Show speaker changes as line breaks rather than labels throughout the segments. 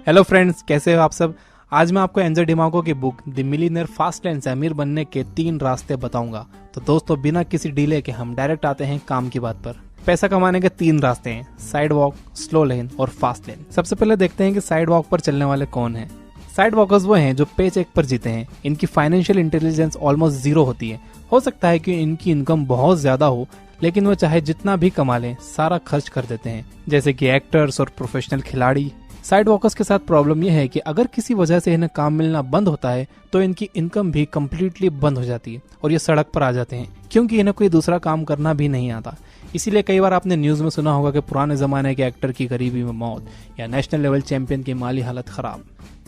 Hello friends, कैसे हो आप सब। आज मैं आपको एंजर डिमागो की book the millionaire fast lane से अमीर बनने के 3 रास्ते बताऊंगा। तो दोस्तों, बिना किसी डिले के हम डायरेक्ट आते हैं काम की बात पर। पैसा कमाने के 3 रास्ते हैं, साइड वॉक, स्लो लेन और फास्ट लेन। सबसे पहले देखते हैं कि साइड वॉक पर चलने वाले कौन हैं। साइड वॉकर्स वो हैं जो पे चेक पर जीते हैं। इनकी फाइनेंशियल इंटेलिजेंस ऑलमोस्ट जीरो होती है। हो सकता है कि इनकी इनकम बहुत ज्यादा हो, लेकिन वो चाहे जितना भी कमा लें सारा खर्च कर देते हैं, जैसे कि एक्टर्स और प्रोफेशनल खिलाड़ी। साइड वॉकर्स के साथ प्रॉब्लम यह है कि अगर किसी वजह से इन्हें काम मिलना बंद होता है तो इनकी इनकम भी कम्प्लीटली बंद हो जाती है और ये सड़क पर आ जाते हैं, क्योंकि इन्हें कोई दूसरा काम करना भी नहीं आता। इसीलिए कई बार आपने न्यूज में सुना होगा कि पुराने जमाने के एक्टर की गरीबी में मौत या नेशनल लेवल चैंपियन की माली हालत खराब।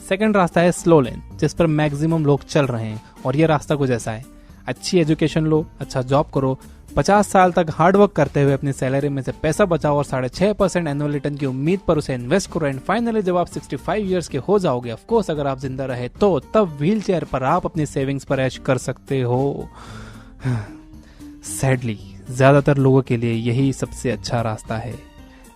सेकंड रास्ता है स्लो लेन, जिस पर मैक्सिमम लोग चल रहे हैं, और ये रास्ता कुछ ऐसा है। अच्छी एजुकेशन लो, अच्छा जॉब करो, 50 साल तक हार्डवर्क करते हुए अपनी सैलरी में से पैसा बचाओ और 6.5% एनुअल रिटर्न की उम्मीद पर उसे इन्वेस्ट करो। एंड फाइनली जब आप 65 इयर्स के हो जाओगे, ऑफ कोर्स अगर आप जिंदा रहे तो, तब व्हील चेयर पर आप अपनी सेविंग्स पर ऐश कर सकते हो। सैडली ज्यादातर लोगों के लिए यही सबसे अच्छा रास्ता है।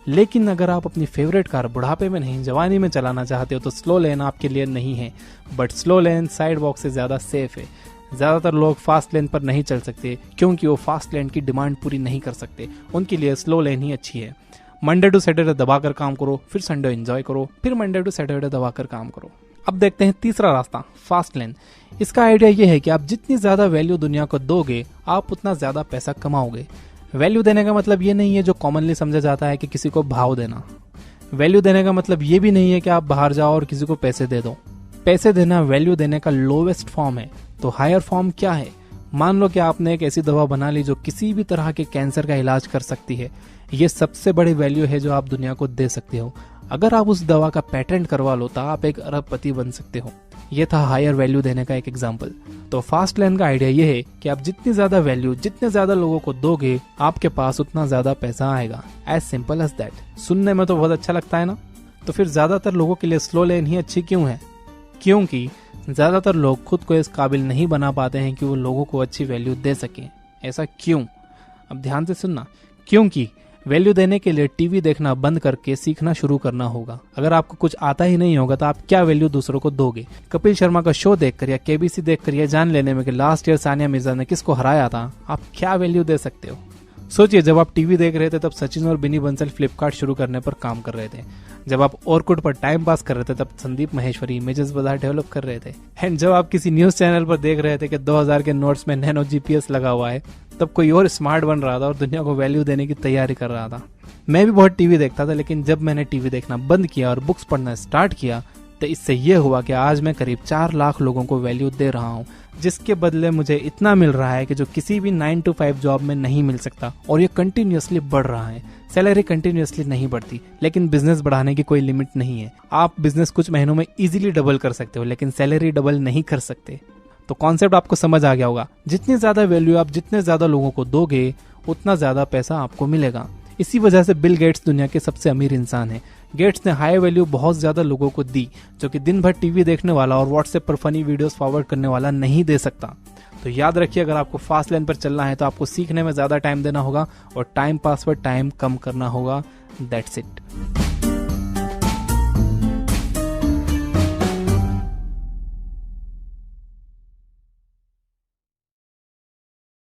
लेकिन अगर आप अपनी फेवरेट कार बुढ़ापे में नहीं, जवानी में चलाना चाहते हो तो स्लो लेन आपके लिए नहीं है। But slow lane side walk से ज्यादा सेफ है। ज्यादातर लोग फास्ट लेन पर नहीं चल सकते क्योंकि वो फास्ट लेन की डिमांड पूरी नहीं कर सकते। उनके लिए स्लो लेन ही अच्छी है। मंडे टू सैटरडे दबाकर काम करो, फिर संडे एंजॉय करो, फिर मंडे टू सैटरडे दबाकर काम करो। अब देखते हैं तीसरा रास्ता, फास्ट लेन। इसका आइडिया ये है कि आप जितनी ज्यादा वैल्यू दुनिया को दोगे, आप उतना ज्यादा पैसा कमाओगे। वैल्यू देने का मतलब ये नहीं है जो कॉमनली समझा जाता है कि किसी को भाव देना। वैल्यू देने का मतलब ये भी नहीं है कि आप बाहर जाओ और किसी को पैसे दे दो। पैसे देना वैल्यू देने का लोवेस्ट फॉर्म है। तो हायर फॉर्म क्या है? मान लो कि आपने एक ऐसी दवा बना ली जो किसी भी तरह के कैंसर का इलाज कर सकती है। ये सबसे बड़ी वैल्यू है जो आप दुनिया को दे सकते हो। अगर आप उस दवा का पेटेंट करवा लो तो आप एक अरबपति बन सकते हो। ये था हायर वैल्यू देने का एक एग्जाम्पल। तो फास्ट लेन का आइडिया ये है कि आप जितनी ज्यादा वैल्यू जितने ज्यादा लोगों को दोगे, आपके पास उतना ज्यादा पैसा आएगा। As simple as that. सुनने में तो बहुत अच्छा लगता है ना? तो फिर ज्यादातर लोगों के लिए स्लो लेन ही अच्छी क्यों है? क्योंकि ज्यादातर लोग खुद को इस काबिल नहीं बना पाते हैं कि वो लोगों को अच्छी वैल्यू दे सकें। ऐसा क्यों? अब ध्यान से सुनना। क्योंकि वैल्यू देने के लिए टीवी देखना बंद करके सीखना शुरू करना होगा। अगर आपको कुछ आता ही नहीं होगा तो आप क्या वैल्यू दूसरों को दोगे? कपिल शर्मा का शो देखकर या केबीसी देखकर यह जान लेने में कि लास्ट ईयर सानिया मिर्जा ने किसको हराया था, आप क्या वैल्यू दे सकते हो? सोचिए, जब आप टीवी देख रहे थे तब सचिन और बिनी बंसल फ्लिपकार्ट शुरू करने पर काम कर रहे थे। जब आप ऑरकुट पर टाइम पास कर रहे थे तब संदीप महेश्वरी इमेजेस बाजार डेवलप कर रहे थे। एंड जब आप किसी न्यूज चैनल पर देख रहे थे कि 2000 के नोट्स में नैनो जीपीएस लगा हुआ है, तब कोई और स्मार्ट बन रहा था और दुनिया को वैल्यू देने की तैयारी कर रहा था। मैं भी बहुत टीवी देखता था, लेकिन जब मैंने टीवी देखना बंद किया और बुक्स पढ़ना स्टार्ट किया तो इससे यह हुआ कि आज मैं करीब 4 लाख लोगों को वैल्यू दे रहा हूँ, जिसके बदले मुझे इतना मिल रहा है कि जो किसी भी 9 to 5 जॉब में नहीं मिल सकता। और ये कंटिन्यूअसली बढ़ रहा है। सैलरी कंटिन्यूअसली नहीं बढ़ती, लेकिन बिजनेस बढ़ाने की कोई लिमिट नहीं है। आप बिजनेस कुछ महीनों में इजीली डबल कर सकते हो, लेकिन सैलरी डबल नहीं कर सकते। तो कॉन्सेप्ट आपको समझ आ गया होगा। जितनी ज्यादा वैल्यू आप जितने ज्यादा लोगों को दोगे, उतना ज्यादा पैसा आपको मिलेगा। इसी वजह से बिल गेट्स दुनिया के सबसे अमीर इंसान है। गेट्स ने हाई वैल्यू बहुत ज्यादा लोगों को दी, जो कि दिन भर टीवी देखने वाला और व्हाट्सएप पर फनी वीडियोस फॉरवर्ड करने वाला नहीं दे सकता। तो याद रखिए, अगर आपको फास्ट लेन पर चलना है तो आपको सीखने में ज्यादा टाइम देना होगा और टाइम पास पर टाइम कम करना होगा। That's it.